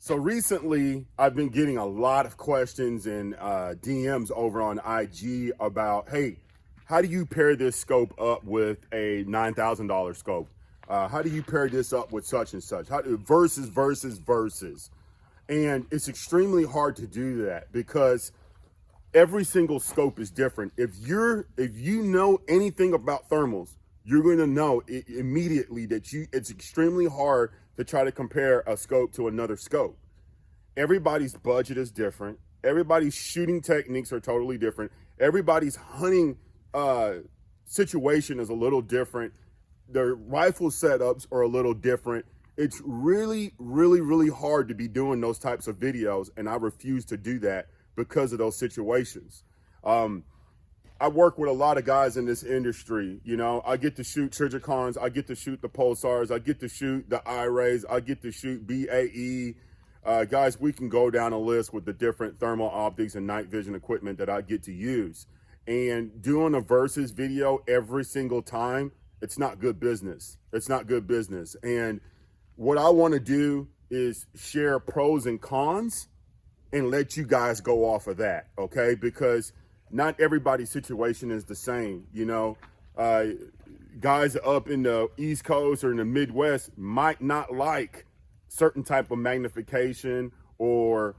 So recently, I've been getting a lot of questions and DMs over on IG about, hey, how do you pair this scope up with a $9,000 scope? How do you pair this up with such and such? Versus. And it's extremely hard to do that because every single scope is different. If you know anything about thermals, you're going to know immediately that it's extremely hard to try to compare a scope to another scope. Everybody's budget is different. Everybody's shooting techniques are totally different. Everybody's hunting situation is a little different. Their rifle setups are a little different. It's really, really, really hard to be doing those types of videos, and I refuse to do that because of those situations. I work with a lot of guys in this industry. You know, I get to shoot Trijicons, I get to shoot the Pulsars, I get to shoot the IRAYs, I get to shoot BAE. Guys, we can go down a list with the different thermal optics and night vision equipment that I get to use. And doing a versus video every single time, it's not good business. It's not good business. And what I want to do is share pros and cons and let you guys go off of that, okay? Because not everybody's situation is the same. You know, guys up in the East Coast or in the Midwest might not like certain type of magnification or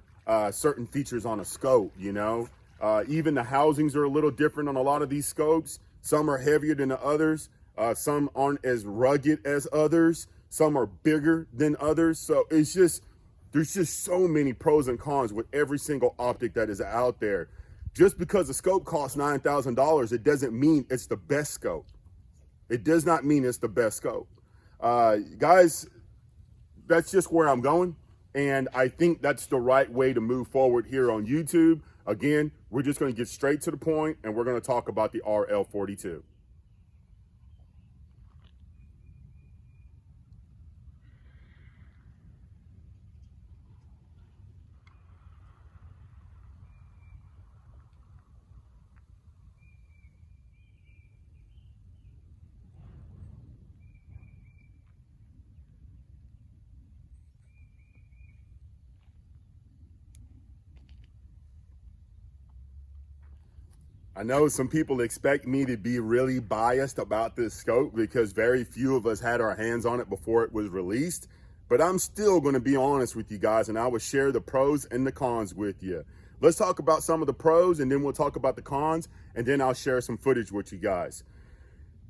certain features on a scope, you know. Even the housings are a little different on a lot of these scopes. Some are heavier than the others. Some aren't as rugged as others. Some are bigger than others. So it's just, there's just so many pros and cons with every single optic that is out there. Just because a scope costs $9,000, it doesn't mean it's the best scope. It does not mean it's the best scope. Guys, that's just where I'm going. And I think that's the right way to move forward here on YouTube. Again, we're just going to get straight to the point, and we're going to talk about the RL42. I know some people expect me to be really biased about this scope because very few of us had our hands on it before it was released, but I'm still going to be honest with you guys, and I will share the pros and the cons with you. Let's talk about some of the pros, and then we'll talk about the cons, and then I'll share some footage with you guys.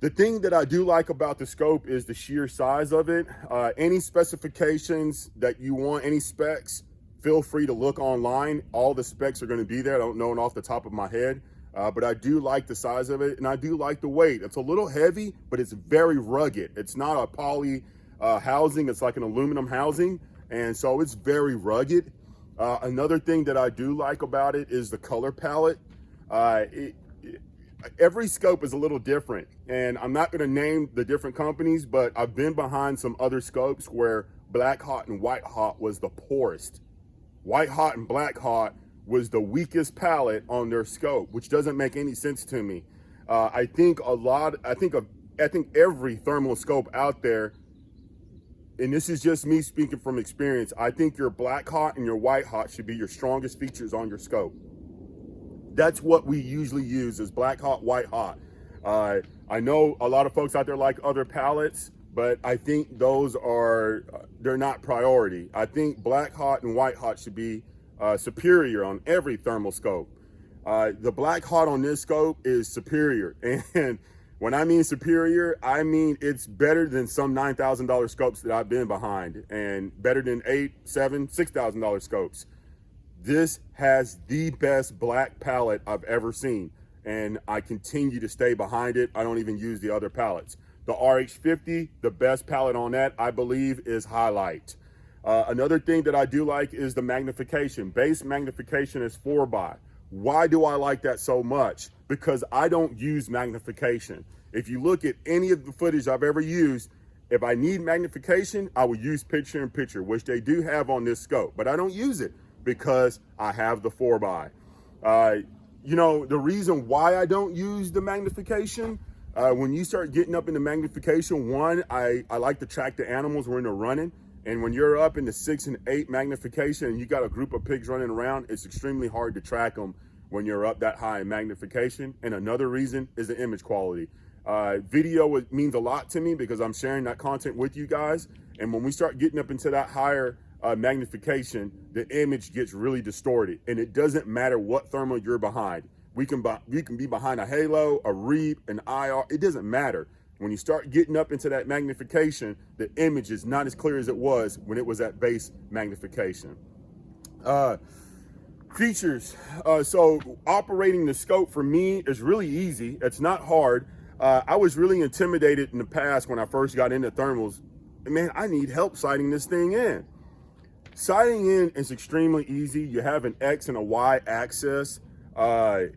The thing that I do like about the scope is the sheer size of it. Any specifications that you want, any specs, feel free to look online. All the specs are going to be there. I don't know it off the top of my head. But I do like the size of it, and I do like the weight. It's a little heavy, but it's very rugged. It's not a poly housing. It's like an aluminum housing, and so it's very rugged. Another thing that I do like about it is the color palette. Every scope is a little different, and I'm not going to name the different companies, but I've been behind some other scopes where black hot and white hot was the poorest. White hot and black hot was the weakest palette on their scope, which doesn't make any sense to me. I think every thermal scope out there, and this is just me speaking from experience, I think your black hot and your white hot should be your strongest features on your scope. That's what we usually use is black hot, white hot. I know a lot of folks out there like other palettes, but I think those are, they're not priority. I think black hot and white hot should be superior on every thermal scope. The black hot on this scope is superior, and when I mean superior, I mean it's better than some $9,000 scopes that I've been behind, and better than $8,000, $7,000, $6,000 scopes. This has the best black palette I've ever seen, and I continue to stay behind it. I don't even use the other palettes. The RH50, the best palette on that, I believe, is Highlight. Another thing that I do like is the magnification. Base magnification is 4x. Why do I like that so much? Because I don't use magnification. If you look at any of the footage I've ever used, if I need magnification, I will use picture-in-picture, which they do have on this scope, but I don't use it because I have the 4x. You know, the reason why I don't use the magnification, when you start getting up into magnification, one, I like to track the animals when they're running. And when you're up in the 6 and 8 magnification and you got a group of pigs running around, it's extremely hard to track them when you're up that high in magnification. And another reason is the image quality. Video means a lot to me because I'm sharing that content with you guys. And when we start getting up into that higher magnification, the image gets really distorted. And it doesn't matter what thermal you're behind. We can be behind a halo, a REAP, an IR. It doesn't matter. When you start getting up into that magnification, the image is not as clear as it was when it was at base magnification. Features. So operating the scope for me is really easy. It's not hard. I was really intimidated in the past when I first got into thermals. Man, I need help sighting this thing in. Sighting in is extremely easy. You have an X and a Y axis.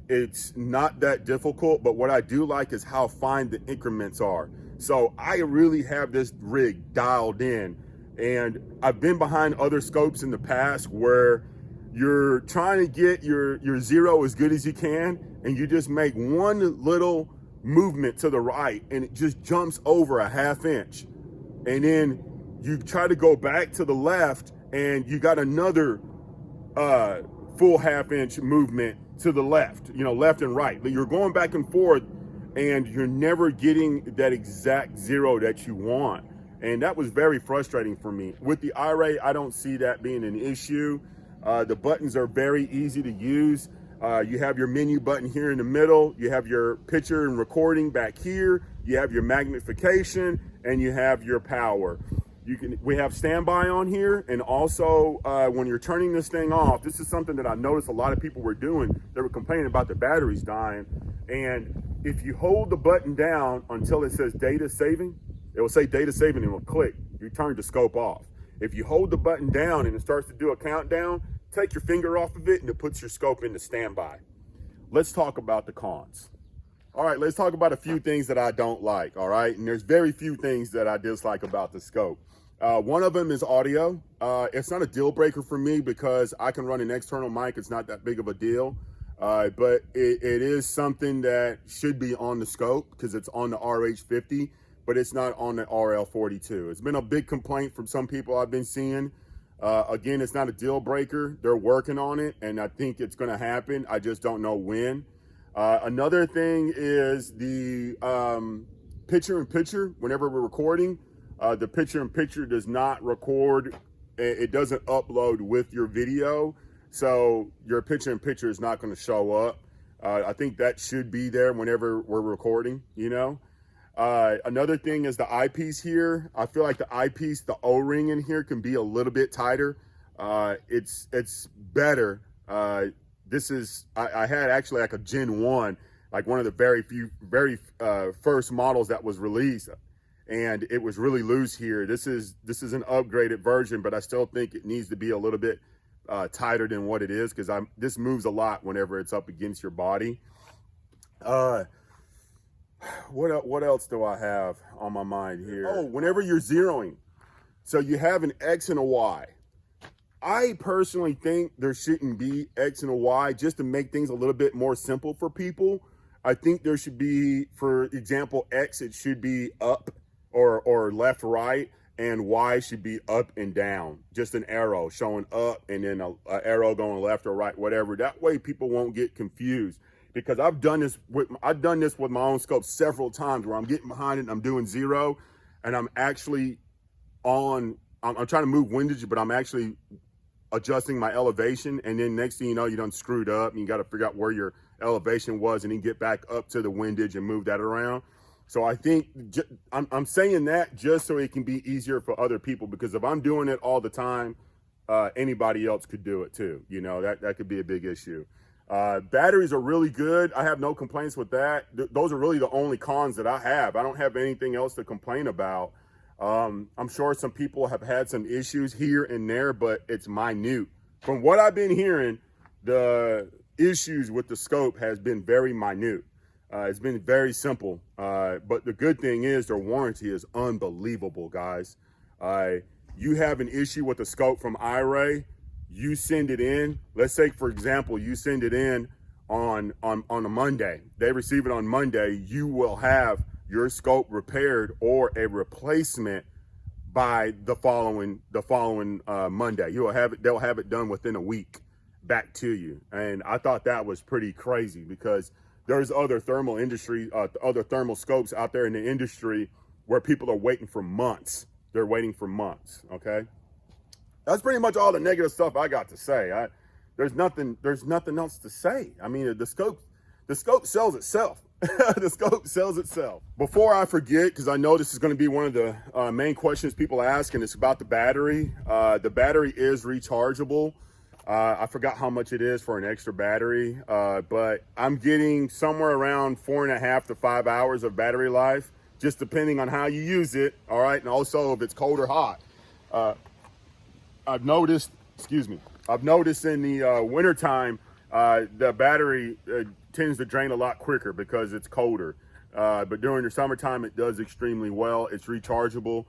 It's not that difficult, but what I do like is how fine the increments are. So I really have this rig dialed in, and I've been behind other scopes in the past where you're trying to get your zero as good as you can, and you just make one little movement to the right and it just jumps over a ½ inch. And then you try to go back to the left and you got another full ½ inch movement to the left, left and right. But you're going back and forth and you're never getting that exact zero that you want. And that was very frustrating for me. With the IRAY, I don't see that being an issue. The buttons are very easy to use. You have your menu button here in the middle. You have your picture and recording back here. You have your magnification and you have your power. We have standby on here, and also when you're turning this thing off, this is something that I noticed a lot of people were doing. They were complaining about the batteries dying, and if you hold the button down until it says data saving, it will say data saving and it will click. You turn the scope off. If you hold the button down and it starts to do a countdown, take your finger off of it and it puts your scope into standby. Let's talk about the cons. All right, let's talk about a few things that I don't like, all right? And there's very few things that I dislike about the scope. One of them is audio. It's not a deal breaker for me because I can run an external mic. It's not that big of a deal, but it is something that should be on the scope because it's on the RH50, but it's not on the RL42. It's been a big complaint from some people I've been seeing. Again, it's not a deal breaker. They're working on it, and I think it's going to happen. I just don't know when. Another thing is the picture-in-picture. Whenever we're recording, the picture-in-picture does not record. It doesn't upload with your video, so your picture-in-picture is not going to show up. I think that should be there whenever we're recording, Another thing is the eyepiece here. I feel like the eyepiece, the O-ring in here can be a little bit tighter. It's better. I had actually like a Gen 1, like one of the very first models that was released, and it was really loose here. This is an upgraded version, but I still think it needs to be a little bit tighter than what it is because this moves a lot whenever it's up against your body. What else do I have on my mind here? Oh, whenever you're zeroing, so you have an X and a Y. I personally think there shouldn't be X and a Y just to make things a little bit more simple for people. I think there should be, for example, X, it should be up or left, right, and Y should be up and down. Just an arrow showing up and then an arrow going left or right, whatever. That way people won't get confused. Because I've done this with my own scope several times where I'm getting behind it and I'm doing zero and I'm actually I'm trying to move windage, but I'm actually adjusting my elevation, and then next thing you know, you done screwed up and you got to figure out where your elevation was and then get back up to the windage and move that around. So I think I'm saying that just so it can be easier for other people, because if I'm doing it all the time, anybody else could do it too. That could be a big issue. Batteries are really good. I have no complaints with that. Those are really the only cons that I have. I don't have anything else to complain about. I'm sure some people have had some issues here and there, but it's minute. From what I've been hearing, the issues with the scope has been very minute. It's been very simple. But the good thing is their warranty is unbelievable, guys. You have an issue with the scope from IRAY, you send it in. Let's say, for example, you send it in on a Monday. They receive it on Monday. You will have your scope repaired or a replacement by the following Monday. They'll have it done within a week back to you. And I thought that was pretty crazy, because there's other thermal scopes out there in the industry where people are waiting for months. They're waiting for months. Okay, that's pretty much all the negative stuff I got to say. There's nothing else to say. I mean, the scope sells itself. The scope sells itself. Before I forget, because I know this is going to be one of the main questions people ask, and it's about the battery. The battery is rechargeable. I forgot how much it is for an extra battery, but I'm getting somewhere around 4.5 to 5 hours of battery life, just depending on how you use it. All right, and also if it's cold or hot. I've noticed in the wintertime, the battery tends to drain a lot quicker because it's colder. But during the summertime, it does extremely well. It's rechargeable.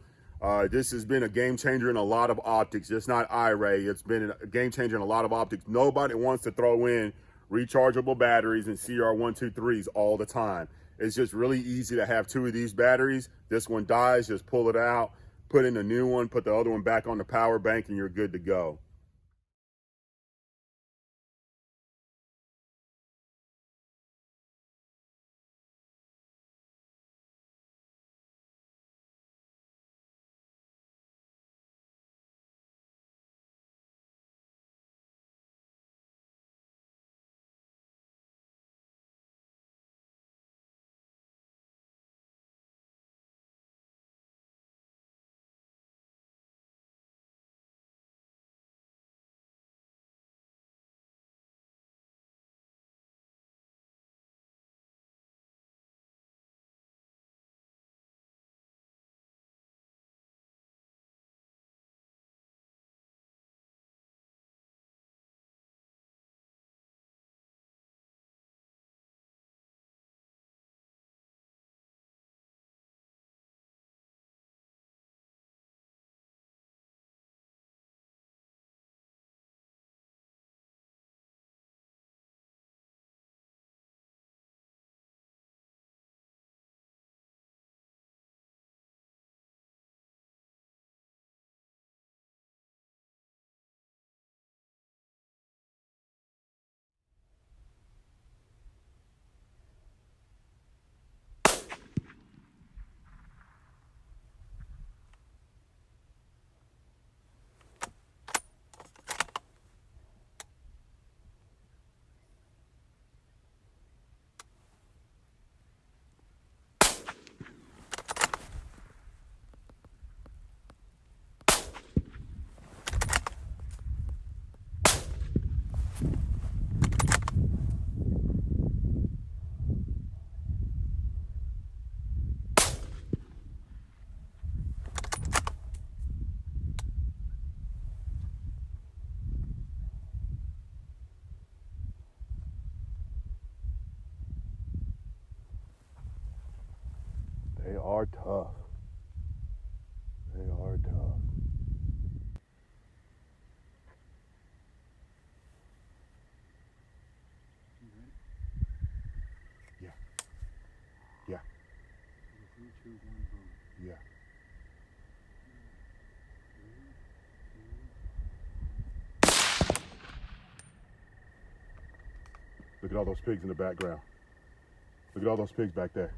This has been a game changer in a lot of optics. It's not IRAY. It's been a game changer in a lot of optics. Nobody wants to throw in rechargeable batteries and CR123s all the time. It's just really easy to have 2 of these batteries. This one dies, just pull it out, put in a new one, put the other one back on the power bank, and you're good to go. They are tough. They are tough. Yeah. Yeah. Yeah. Look at all those pigs in the background. Look at all those pigs back there.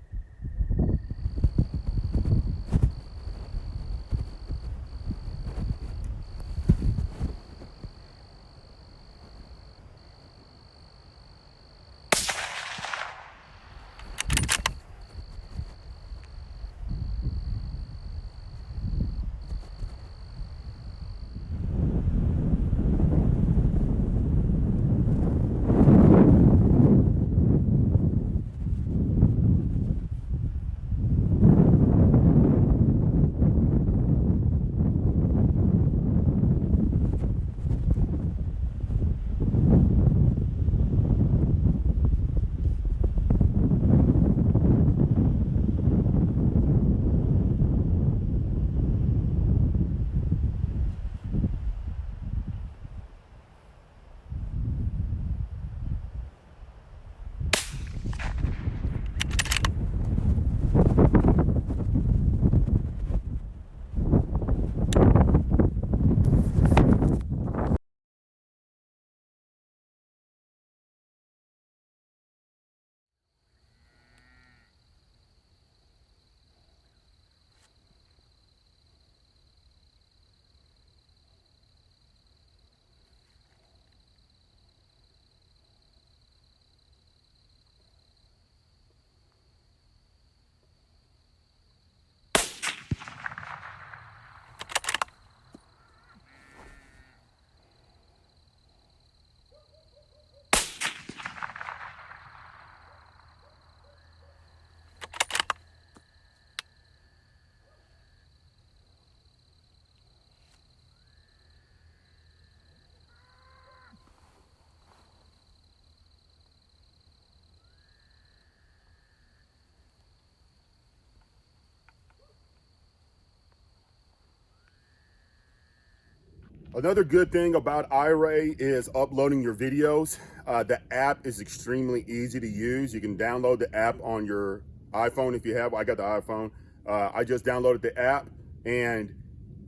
Another good thing about IRAY is uploading your videos. The app is extremely easy to use. You can download the app on your iPhone if you have. I got the iPhone. I just downloaded the app, and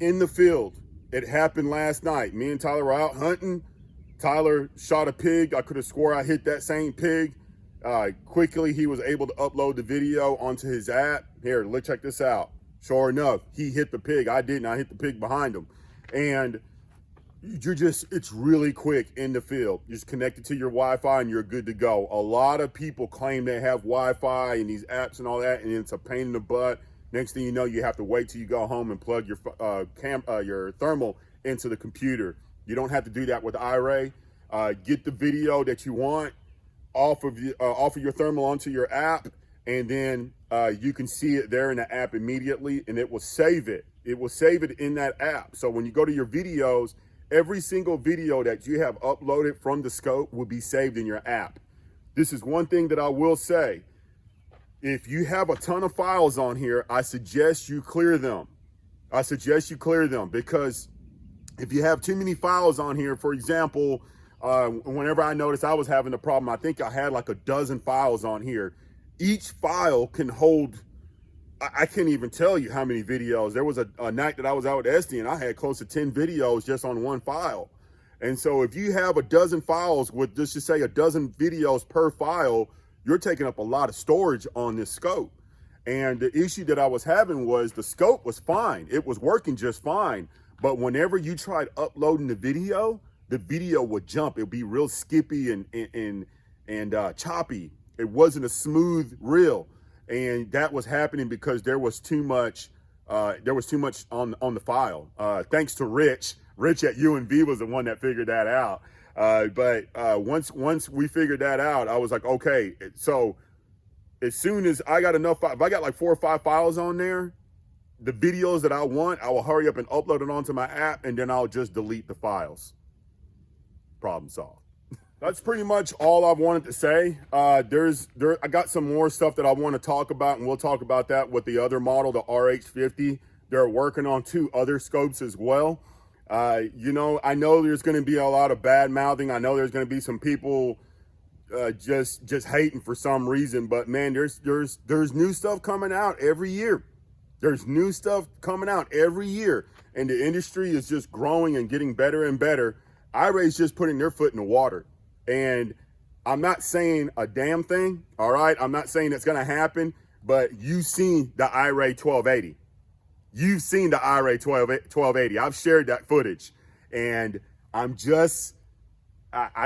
in the field, it happened last night. Me and Tyler were out hunting. Tyler shot a pig. I could have swore I hit that same pig. Quickly, he was able to upload the video onto his app. Here, let's check this out. Sure enough, he hit the pig. I didn't. I hit the pig behind him. And it's really quick in the field. You're just connected to your Wi-Fi and you're good to go. A lot of people claim they have Wi-Fi and these apps and all that, and it's a pain in the butt. Next thing you know, you have to wait till you go home and plug your thermal into the computer. You don't have to do that with IRAY. Get the video that you want off of your thermal onto your app, and then you can see it there in the app immediately, and it will save it. It will save it in that app. So when you go to your videos, every single video that you have uploaded from the scope will be saved in your app. This is one thing that I will say. If you have a ton of files on here, I suggest you clear them. I suggest you clear them, because if you have too many files on here, for example, whenever I noticed I was having a problem, I think I had like a dozen files on here. Each file can hold, I can't even tell you how many videos. There was a night that I was out with Esty and I had close to 10 videos just on one file. And so if you have a dozen files with, just to say, a dozen videos per file, you're taking up a lot of storage on this scope. And the issue that I was having was the scope was fine. It was working just fine. But whenever you tried uploading the video would jump. It would be real skippy and choppy. It wasn't a smooth reel. And that was happening because there was too much on the file. Thanks to Rich at UNV was the one that figured that out. But once we figured that out, I was like, okay, so as soon as I got enough, if I got like 4 or 5 files on there, the videos that I want, I will hurry up and upload it onto my app, and then I'll just delete the files. Problem solved. That's pretty much all I wanted to say. I got some more stuff that I want to talk about, and we'll talk about that with the other model, the RH50. They're working on 2 other scopes as well. You know, I know there's going to be a lot of bad mouthing. I know there's going to be some people just hating for some reason, but man, there's new stuff coming out every year. There's new stuff coming out every year, and the industry is just growing and getting better and better. IRAY's just putting their foot in the water, and I'm not saying a damn thing, all right? I'm not saying it's going to happen, but you've seen the IRAY 1280. You've seen the IRAY 1280. I've shared that footage, and I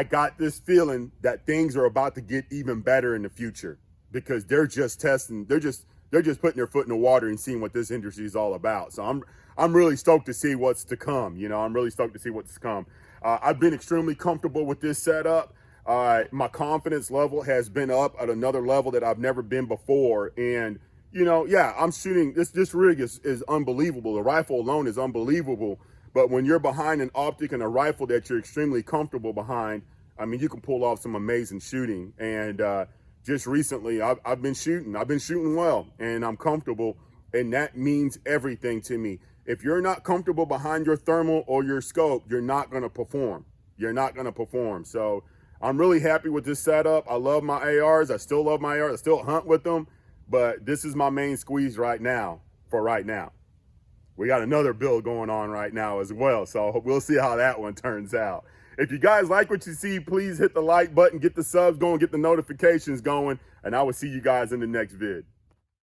got this feeling that things are about to get even better in the future, because they're just testing, they're just putting their foot in the water and seeing what this industry is all about. So I'm really stoked to see what's to come. You know, I'm really stoked to see what's to come. I've been extremely comfortable with this setup. My confidence level has been up at another level that I've never been before. And, you know, yeah, I'm shooting, this rig is unbelievable. The rifle alone is unbelievable. But when you're behind an optic and a rifle that you're extremely comfortable behind, I mean, you can pull off some amazing shooting. And just recently, I've been shooting well, and I'm comfortable, and that means everything to me. If you're not comfortable behind your thermal or your scope, you're not going to perform. You're not going to perform. So I'm really happy with this setup. I love my ARs. I still love my ARs. I still hunt with them, but this is my main squeeze right now, for right now. We got another build going on right now as well, so we'll see how that one turns out. If you guys like what you see, please hit the like button, get the subs going, get the notifications going, and I will see you guys in the next vid.